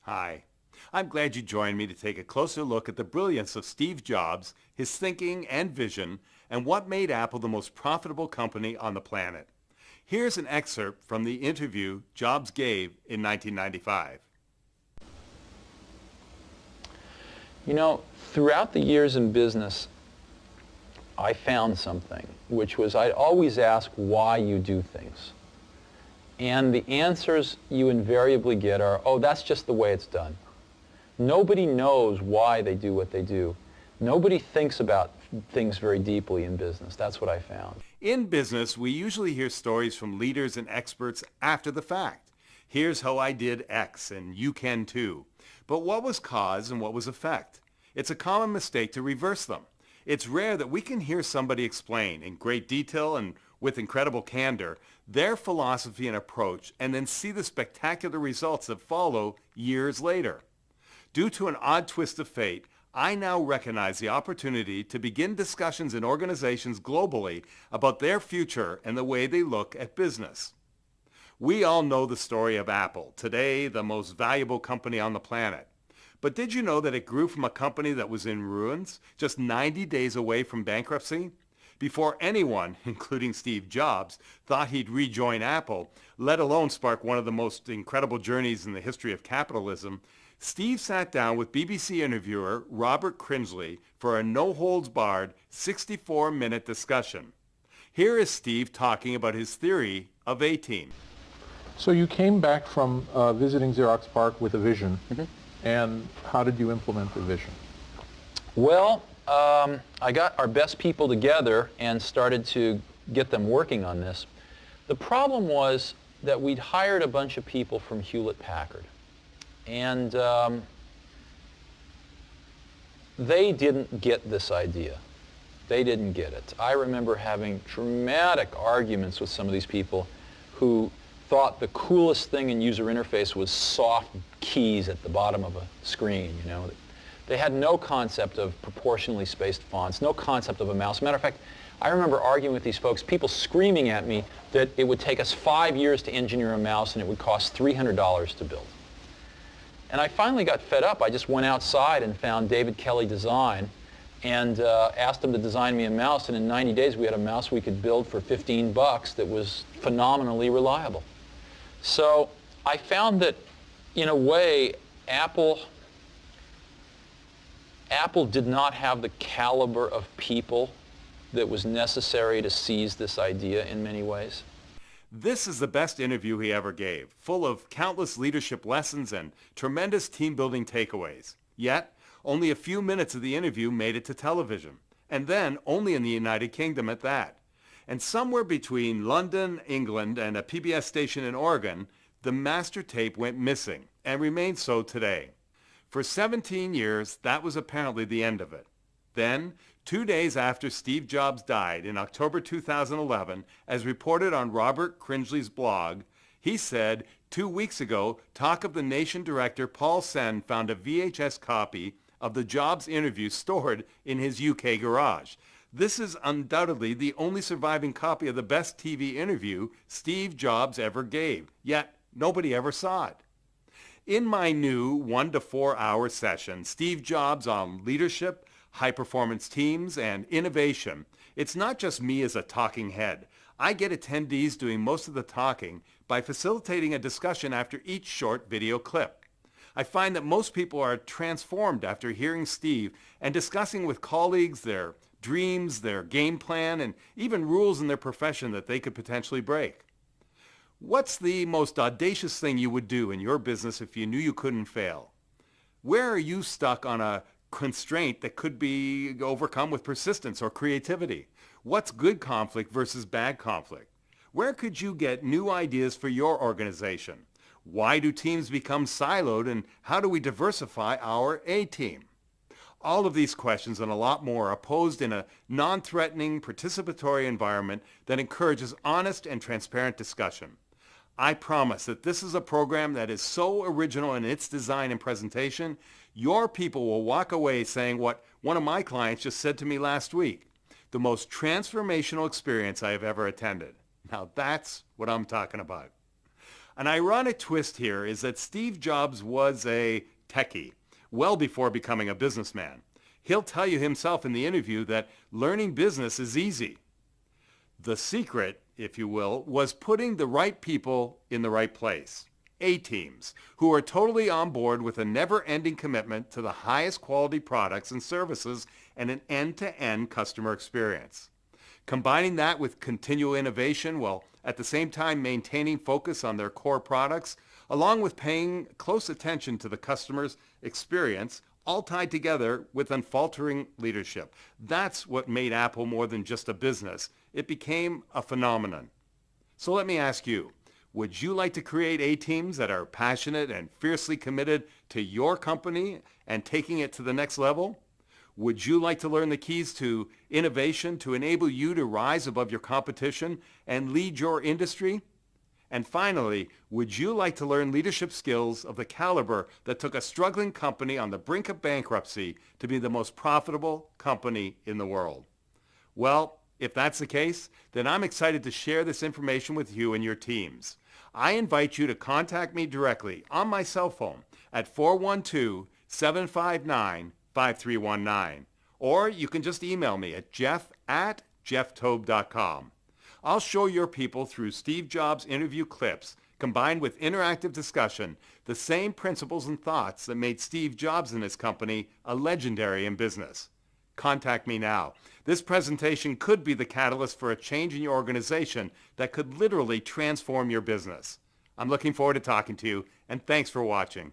Hi. I'm glad you joined me to take a closer look at the brilliance of Steve Jobs, his thinking and vision, and what made Apple the most profitable company on the planet. Here's an excerpt from the interview Jobs gave in 1995. You know, throughout the years in business, I found something, which was I'd always ask why you do things. And the answers you invariably get are, oh, that's just the way it's done. Nobody knows why they do what they do. Nobody thinks about things very deeply in business. That's what I found. In business, we usually hear stories from leaders and experts after the fact. Here's how I did X, and you can too. But what was cause and what was effect? It's a common mistake to reverse them. It's rare that we can hear somebody explain in great detail and with incredible candor their philosophy and approach and then see the spectacular results that follow years later. Due to an odd twist of fate, I now recognize the opportunity to begin discussions in organizations globally about their future and the way they look at business. We all know the story of Apple, today the most valuable company on the planet. But did you know that it grew from a company that was in ruins, just 90 days away from bankruptcy? Before anyone, including Steve Jobs, thought he'd rejoin Apple, let alone spark one of the most incredible journeys in the history of capitalism, Steve sat down with BBC interviewer Robert Cringely for a no-holds-barred 64-minute discussion. Here is Steve talking about his theory of A-Team. So you came back from visiting Xerox PARC with a vision, and how did you implement the vision? Well, I got our best people together and started to get them working on this. The problem was that we'd hired a bunch of people from Hewlett-Packard. And they didn't get this idea. They didn't get it. I remember having dramatic arguments with some of these people who thought the coolest thing in user interface was soft keys at the bottom of a screen, you know. They had no concept of proportionally spaced fonts, no concept of a mouse. Matter of fact, I remember arguing with these folks, people screaming at me that it would take us 5 years to engineer a mouse and it would cost $300 to build. And I finally got fed up. I just went outside and found David Kelly Design and asked him to design me a mouse. And in 90 days, we had a mouse we could build for 15 bucks that was phenomenally reliable. So I found that, in a way, Apple did not have the caliber of people that was necessary to seize this idea in many ways. This is the best interview he ever gave, full of countless leadership lessons and tremendous team-building takeaways. Yet, only a few minutes of the interview made it to television, and then only in the United Kingdom at that. And somewhere between London, England, and a PBS station in Oregon, the master tape went missing, and remains so today. For 17 years, that was apparently the end of it. Then, 2 days after Steve Jobs died in October 2011, as reported on Robert Cringely's blog, he said, 2 weeks ago, Talk of the Nation director Paul Sen found a VHS copy of the Jobs interview stored in his UK garage. This is undoubtedly the only surviving copy of the best TV interview Steve Jobs ever gave, yet nobody ever saw it. In my new 1 to 4 hour session, Steve Jobs on leadership, high-performance teams, and innovation, it's not just me as a talking head. I get attendees doing most of the talking by facilitating a discussion after each short video clip. I find that most people are transformed after hearing Steve and discussing with colleagues their dreams, their game plan, and even rules in their profession that they could potentially break. What's the most audacious thing you would do in your business if you knew you couldn't fail? Where are you stuck on a constraint that could be overcome with persistence or creativity? What's good conflict versus bad conflict? Where could you get new ideas for your organization? Why do teams become siloed, and how do we diversify our A-team? All of these questions and a lot more are posed in a non-threatening, participatory environment that encourages honest and transparent discussion. I promise that this is a program that is so original in its design and presentation, your people will walk away saying what one of my clients just said to me last week: the most transformational experience I have ever attended. Now that's what I'm talking about. An ironic twist here is that Steve Jobs was a techie, well before becoming a businessman. He'll tell you himself in the interview that learning business is easy. The secret, if you will, was putting the right people in the right place. A-teams, who are totally on board with a never-ending commitment to the highest quality products and services and an end-to-end customer experience. Combining that with continual innovation while at the same time maintaining focus on their core products, along with paying close attention to the customer's experience, all tied together with unfaltering leadership. That's what made Apple more than just a business. It became a phenomenon. So let me ask you, would you like to create A-teams that are passionate and fiercely committed to your company and taking it to the next level? Would you like to learn the keys to innovation to enable you to rise above your competition and lead your industry? And finally, would you like to learn leadership skills of the caliber that took a struggling company on the brink of bankruptcy to be the most profitable company in the world? Well, if that's the case, then I'm excited to share this information with you and your teams. I invite you to contact me directly on my cell phone at 412-759-5319, or you can just email me at jeff@jefftobe.com. I'll show your people through Steve Jobs interview clips, combined with interactive discussion, the same principles and thoughts that made Steve Jobs and his company a legendary in business. Contact me now. This presentation could be the catalyst for a change in your organization that could literally transform your business. I'm looking forward to talking to you, and thanks for watching.